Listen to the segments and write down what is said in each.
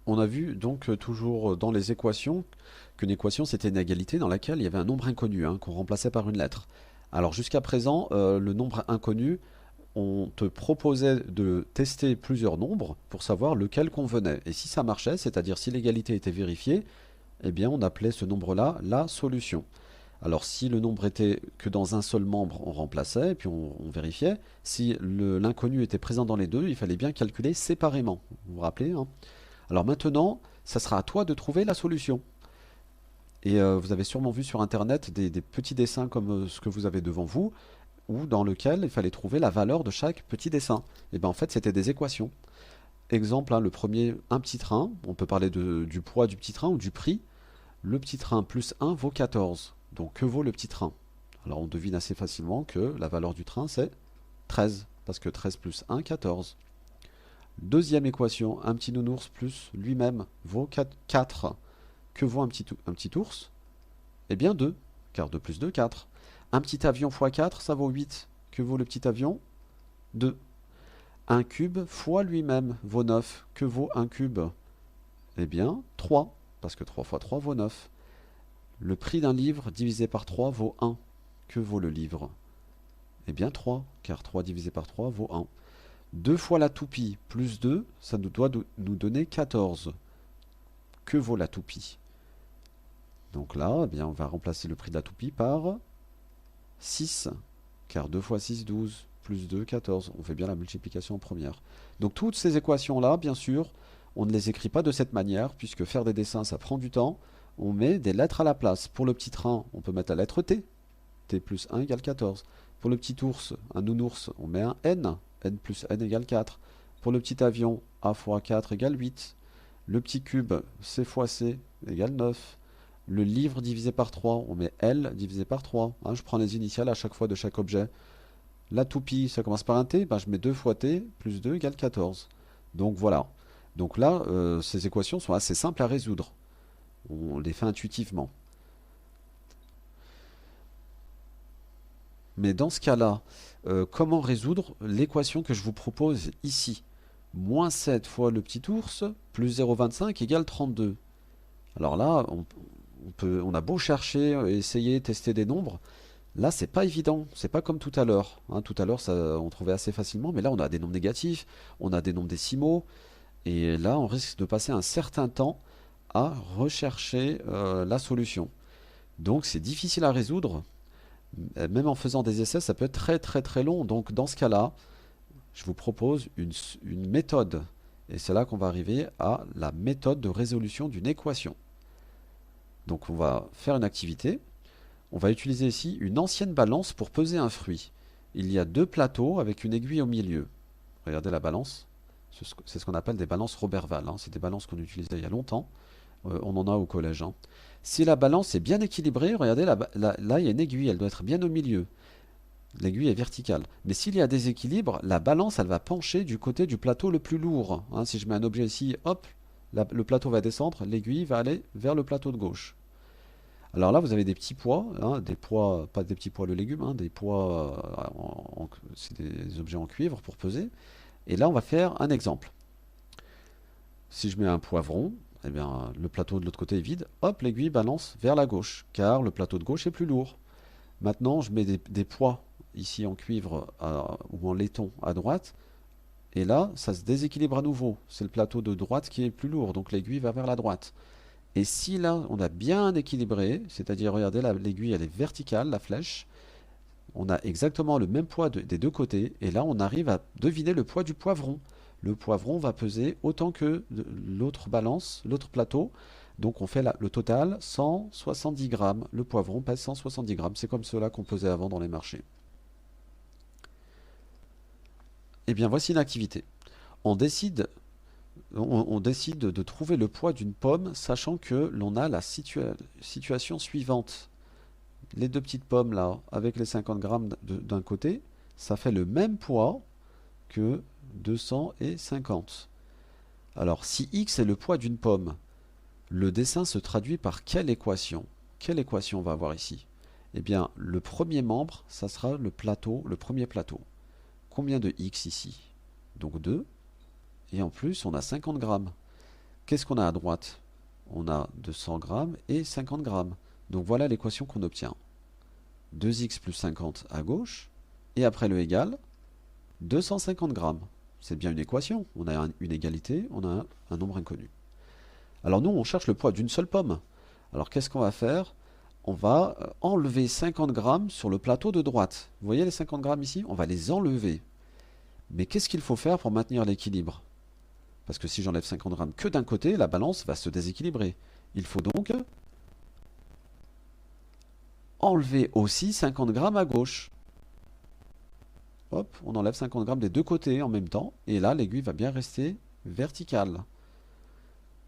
On a vu donc toujours dans les équations qu'une équation c'était une égalité dans laquelle il y avait un nombre inconnu hein, qu'on remplaçait par une lettre. Alors jusqu'à présent, le nombre inconnu, on te proposait de tester plusieurs nombres pour savoir lequel convenait. Et si ça marchait, c'est-à-dire si l'égalité était vérifiée, eh bien on appelait ce nombre-là la solution. Alors si le nombre était que dans un seul membre, on remplaçait et puis on vérifiait. Si l'inconnu était présent dans les deux, il fallait bien calculer séparément. Vous vous rappelez hein. Alors maintenant, ça sera à toi de trouver la solution. Et vous avez sûrement vu sur Internet des petits dessins comme ce que vous avez devant vous, ou dans lequel il fallait trouver la valeur de chaque petit dessin. Et bien en fait, c'était des équations. Exemple, hein, le premier, un petit train. On peut parler du poids du petit train ou du prix. Le petit train plus un vaut 14. Donc que vaut le petit train? Alors on devine assez facilement que la valeur du train c'est 13. Parce que 13 plus un, 14. Deuxième équation, un petit nounours plus lui-même vaut 4. Que vaut un petit ours? Eh bien 2, car 2 plus 2, 4. Un petit avion fois 4, ça vaut 8. Que vaut le petit avion? 2. Un cube fois lui-même vaut 9. Que vaut un cube? Eh bien 3, parce que 3 fois 3 vaut 9. Le prix d'un livre divisé par 3 vaut 1. Que vaut le livre? Eh bien 3, car 3 divisé par 3 vaut 1. 2 fois la toupie plus 2, ça nous doit nous donner 14. Que vaut la toupie? Donc là, eh bien, on va remplacer le prix de la toupie par 6, car 2 fois 6, 12, plus 2, 14. On fait bien la multiplication en première. Donc toutes ces équations-là, bien sûr, on ne les écrit pas de cette manière, puisque faire des dessins, ça prend du temps. On met des lettres à la place. Pour le petit train, on peut mettre la lettre T. T plus 1 égale 14. Pour le petit ours, un nounours, on met un N. N plus N égale 4. Pour le petit avion, A fois 4 égale 8. Le petit cube, C fois C égale 9. Le livre divisé par 3, on met L divisé par 3. Hein, je prends les initiales à chaque fois de chaque objet. La toupie, ça commence par un T, ben je mets 2 fois T plus 2 égale 14. Donc voilà. Donc là, ces équations sont assez simples à résoudre. On les fait intuitivement. Mais dans ce cas-là, comment résoudre l'équation que je vous propose ici? Moins 7 fois le petit ours plus 0,25 égale 32. Alors là, on a beau chercher, essayer, tester des nombres, là c'est pas évident, c'est pas comme tout à l'heure. Hein. Tout à l'heure on trouvait assez facilement, mais là on a des nombres négatifs, on a des nombres décimaux, et là on risque de passer un certain temps à rechercher la solution. Donc c'est difficile à résoudre, même en faisant des essais, ça peut être très très très long. Donc dans ce cas-là, je vous propose une méthode, et c'est là qu'on va arriver à la méthode de résolution d'une équation. Donc on va faire une activité. On va utiliser ici une ancienne balance pour peser un fruit. Il y a deux plateaux avec une aiguille au milieu. Regardez la balance. C'est ce qu'on appelle des balances Roberval. Hein. C'est des balances qu'on utilisait il y a longtemps. On en a au collège. Hein. Si la balance est bien équilibrée, regardez là, il y a une aiguille, elle doit être bien au milieu. L'aiguille est verticale. Mais s'il y a déséquilibre, la balance, elle va pencher du côté du plateau le plus lourd. Hein. Si je mets un objet ici, hop, le plateau va descendre, l'aiguille va aller vers le plateau de gauche. Alors là, vous avez des petits poids, hein, des poids, pas des petits poids de légumes, hein, des poids, c'est des objets en cuivre pour peser. Et là, on va faire un exemple. Si je mets un poivron, eh bien, le plateau de l'autre côté est vide, hop, l'aiguille balance vers la gauche, car le plateau de gauche est plus lourd. Maintenant, je mets des poids ici en cuivre ou en laiton à droite, et là, ça se déséquilibre à nouveau. C'est le plateau de droite qui est plus lourd, donc l'aiguille va vers la droite. Et si là, on a bien équilibré, c'est-à-dire, regardez, l'aiguille, elle est verticale, la flèche, on a exactement le même poids des deux côtés, et là, on arrive à deviner le poids du poivron. Le poivron va peser autant que l'autre balance, l'autre plateau. Donc on fait le total 170 grammes. Le poivron pèse 170 grammes. C'est comme cela qu'on pesait avant dans les marchés. Eh bien, voici une activité. On décide on décide de trouver le poids d'une pomme, sachant que l'on a la situation suivante. Les deux petites pommes là, avec les 50 grammes d'un côté, ça fait le même poids que 250. Alors, si x est le poids d'une pomme, le dessin se traduit par quelle équation? Quelle équation on va avoir ici? Eh bien, le premier membre, ça sera le plateau, le premier plateau. Combien de x ici? Donc 2. Et en plus, on a 50 grammes. Qu'est-ce qu'on a à droite? On a 200 grammes et 50 grammes. Donc voilà l'équation qu'on obtient. 2x plus 50 à gauche, et après le égal, 250 grammes. C'est bien une équation. On a une égalité, on a un nombre inconnu. Alors nous, on cherche le poids d'une seule pomme. Alors qu'est-ce qu'on va faire? On va enlever 50 grammes sur le plateau de droite. Vous voyez les 50 grammes ici? On va les enlever. Mais qu'est-ce qu'il faut faire pour maintenir l'équilibre? Parce que si j'enlève 50 grammes que d'un côté, la balance va se déséquilibrer. Il faut donc enlever aussi 50 grammes à gauche. Hop, on enlève 50 grammes des deux côtés en même temps. Et là, l'aiguille va bien rester verticale.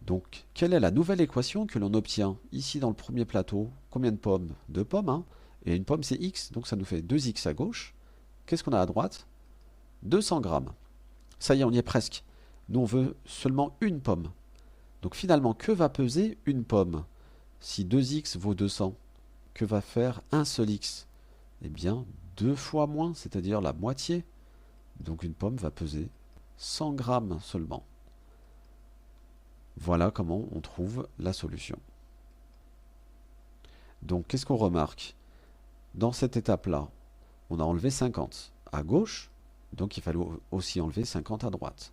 Donc, quelle est la nouvelle équation que l'on obtient ici dans le premier plateau? Combien de pommes? Deux pommes, hein. Et une pomme, c'est x, donc ça nous fait 2x à gauche. Qu'est-ce qu'on a à droite? 200 grammes. Ça y est, on y est presque. Nous, on veut seulement une pomme. Donc finalement, que va peser une pomme? Si 2x vaut 200, que va faire un seul x? Eh bien, deux fois moins, c'est-à-dire la moitié. Donc une pomme va peser 100 grammes seulement. Voilà comment on trouve la solution. Donc qu'est-ce qu'on remarque? Dans cette étape-là, on a enlevé 50 à gauche, donc il fallait aussi enlever 50 à droite.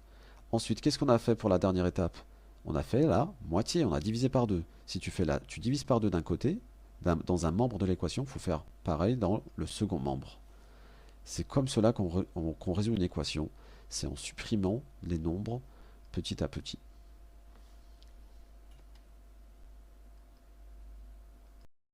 Ensuite, qu'est-ce qu'on a fait pour la dernière étape? On a fait la moitié, on a divisé par deux. Si tu fais tu divises par deux d'un côté, dans un membre de l'équation, il faut faire pareil dans le second membre. C'est comme cela qu'on résout une équation, c'est en supprimant les nombres petit à petit.